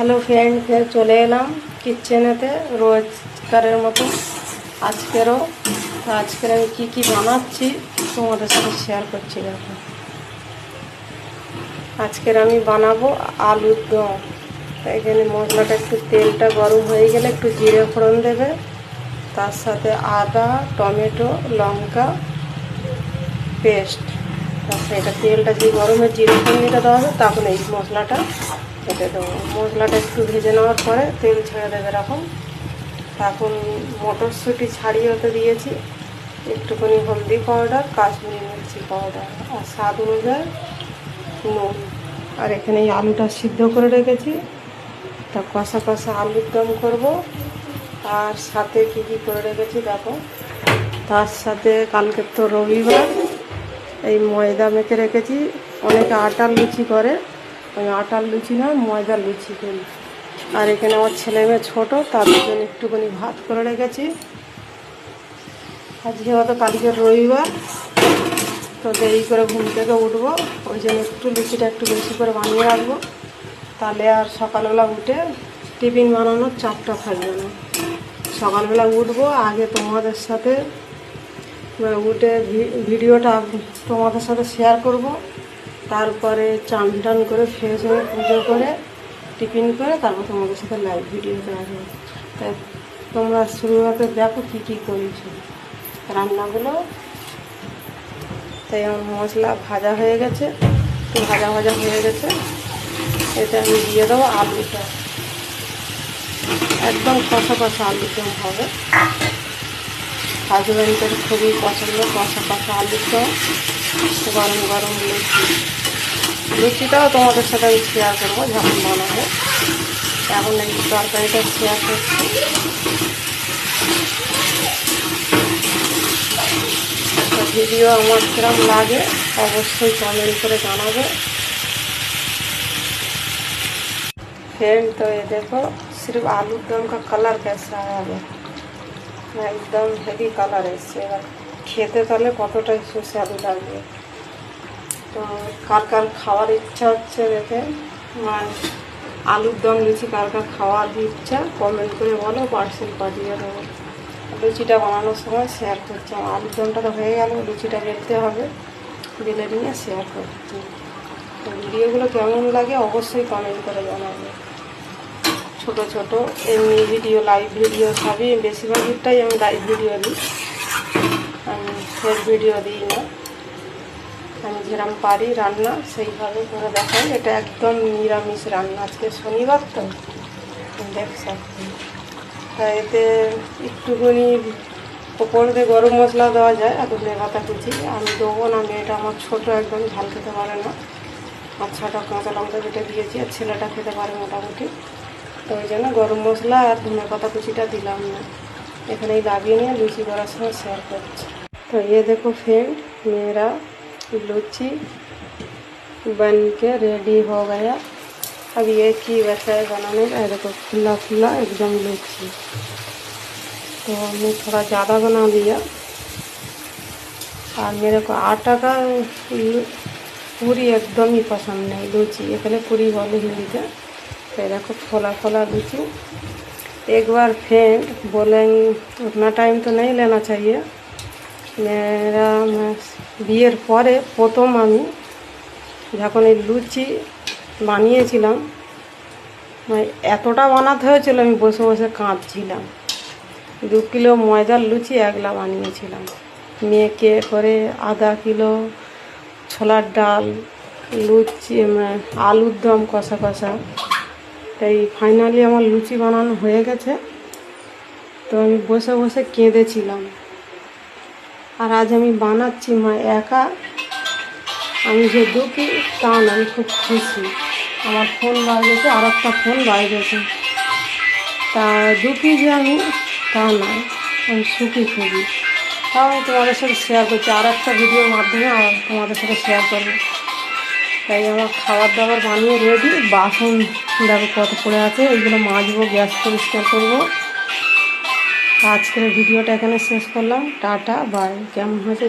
Hello friend, ফের চলে এলাম কিচেনেতে রোজকারের মতো আজকের আমি কি বানাচ্ছি তোমাদের সাথে শেয়ার করছি। দেখো, আজকের আমি বানাবো আলুর দম। তাই এখানে মশলাটা একটু তেলটা গরম হয়ে গেলে একটু জিরে ফোড়ন দেবে, তার সাথে আদা, টমেটো, লঙ্কা পেস্ট। তারপরে এটা তেলটা যে গরমে জিরে ফোড়ন দিতে দেওয়া হবে, তখন এই মশলাটা কেটে দেবো। মশলাটা একটু ভেজে নেওয়ার পরে তেল ছেড়ে দেবে এরকম। এখন মটরশুঁটি ছাড়িয়ে হতে দিয়েছি, একটুখানি হলদি পাউডার, কাশ্মীরি মির্চি পাউডার আর স্বাদ অনুযায়ী নুন। আর এখানে এই আলুটা সিদ্ধ করে রেখেছি, তা কষা কষা আলুর দম করবো। আর সাথে কী করে রেখেছি দেখো, তার সাথে কালকে তো রবিবার, এই ময়দা মেখে রেখেছি। অনেকে আটার লুচি করে, আমি আটার লুচি না, ময়দার লুচি করি। আর এখানে আমার ছেলে মেয়ে ছোটো, তাদের জন্য একটুখানি ভাত করে রেখেছি। আজকে হয়তো কালকের রবিবার, তো দেরি করে ঘুম থেকে উঠবো, ওই জন্য একটু লুচিটা একটু বেশি করে বানিয়ে রাখবো। তাহলে আর সকালবেলা উঠে টিফিন বানানোর চাপটা থাকবে না। সকালবেলা উঠবো, আগে তোমাদের সাথে উঠে ভিডিওটা তোমাদের সাথে শেয়ার করব। তারপরে চান টান করে ফ্রেশ হয়ে পুজো করে টিফিন করে তারপর তোমাদের সাথে লাইভ ভিডিওতে আসবো। তাই তোমরা শুরুতে দেখো কী করেছি রান্নাগুলো। তাই আমার মশলা ভাজা হয়ে গেছে, একটু ভাজা হয়ে গেছে। এতে আমি দিয়ে দেবো আলুটা, একদম কষা কষা আলুর দম হবে। হাজব্যান্ডের খুবই পছন্দ কষা কষা আলুর দম, গরম গরম লুচিটাও তোমাদের সাথে আমি শেয়ার করবো যখন বানাবো। এখন এই তরকারিটা শেয়ার করছি। ভিডিও আমার কিরম লাগে অবশ্যই কমেন্ট করে জানাবে फ्रेंड। तो ये देखो, सिर्फ आलू दम का कलर कैसा है, अब एकदम हेवी कलर है इससे। খেতে তাহলে কতটাই সুস্বাদু লাগবে। তো কার কার খাওয়ার ইচ্ছা হচ্ছে দেখে, আলুর দম লুচি কার কার খাওয়ার ইচ্ছা কমেন্ট করে বলো, পার্সেল পাঠিয়ে দেবো। লুচিটা বানানোর সময় শেয়ার করছি। আলুর দমটা তো হয়ে গেল, লুচিটা বেলতে হবে, বেলে নিয়ে শেয়ার করছি। তো ভিডিওগুলো কেমন লাগে অবশ্যই কমেন্ট করে জানাবে। ছোটো ছোটো এমনি ভিডিও, লাইভ ভিডিও সবই, বেশিরভাগটাই আমি লাইভ ভিডিও দিই, আমি ফেক ভিডিও দিই না। আমি যেরকম পারি রান্না সেইভাবে করে দেখাই। এটা একদম নিরামিষ রান্না, আজকে শনিবার তো দেখ सकते। তা এতে একটুখানি ওপর দিয়ে গরম মশলা দেওয়া যায়, আর ধনে পাতা কুচি আমি দেবো না। মেয়েটা আমার ছোটো, একদম ঝাল খেতে পারে না। আর ছটা কাঁচা লঙ্কা কেটে দিয়েছি, আর ছেলেটা খেতে পারে মোটামুটি। তো ওই জন্য গরম মশলা আর ধনে পাতা কুচিটা দিলাম না। এখানেই লাগিয়ে নিয়ে লুচি করার সময় শেয়ার করছি। तो ये देखो फ्रेंड, मेरा लुची बन के रेडी हो गया। अब ये की बचा है बनाने का, देखो खुला खुला एकदम लुची। तो हमने थोड़ा ज़्यादा बना दिया। और मेरे को आटा का पूरी एकदम ही पसंद नहीं, लुची एखे पूरी बोले हिंदीते। तो देखो खोला खोला लुची। एक बार फ्रेंड बोलेंगे उतना टाइम तो नहीं लेना चाहिए। मेरा বিয়ের পরে প্রথম আমি যখন এই লুচি বানিয়েছিলাম, এতটা বানাতে হয়েছিল, আমি বসে বসে কাঁদছিলাম। 2 কিলো ময়দার লুচি একলা বানিয়েছিলাম। মেয়েকে করে আধা কিলো ছোলার ডাল, লুচি, আলুর দম কষা কষা। তাই ফাইনালি আমার লুচি বানানো হয়ে গেছে। তো আমি বসে বসে কেঁদেছিলাম। আর আজ আমি বানাচ্ছি একা, আমি যে দুঃখী তা না, আমি খুব খুশি। আমার ফোন বাজেছে, আর একটা ফোন বাজেছে, তা দুঃখী যে আমি তা নয়, আমি সুখী খুবই। তাও আমি তোমাদের সাথে শেয়ার করছি, আর একটা ভিডিওর মাধ্যমে তোমাদের সাথে শেয়ার করবো। তাই আমার খাবার দাবার বানিয়ে রেডি। বাসন দেখো কত পড়ে আছে, এইগুলো মাজবো, গ্যাস পরিষ্কার করবো। আজকের ভিডিওটা এখানে শেষ করলাম। Tata bye. কেমন হয়েছে